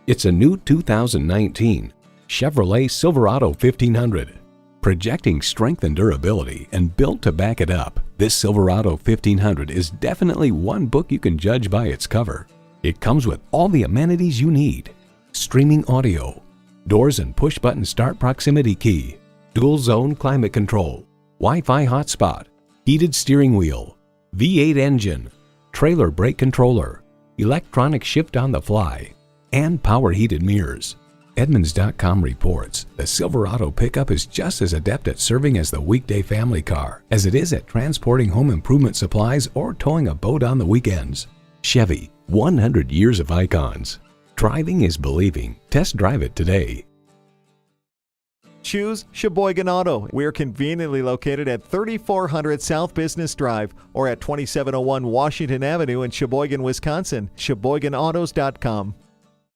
It's a new 2019 Chevrolet Silverado 1500. Projecting strength and durability and built to back it up, this Silverado 1500 is definitely one book you can judge by its cover. It comes with all the amenities you need: streaming audio, doors and push-button start proximity key, dual zone climate control, Wi-Fi hotspot, heated steering wheel, V8 engine, trailer brake controller, electronic shift on the fly, and power heated mirrors. Edmunds.com reports the Silverado pickup is just as adept at serving as the weekday family car as it is at transporting home improvement supplies or towing a boat on the weekends. Chevy, 100 years of icons. Driving is believing. Test drive it today. Choose Sheboygan Auto. We're conveniently located at 3400 South Business Drive or at 2701 Washington Avenue in Sheboygan, Wisconsin. SheboyganAutos.com.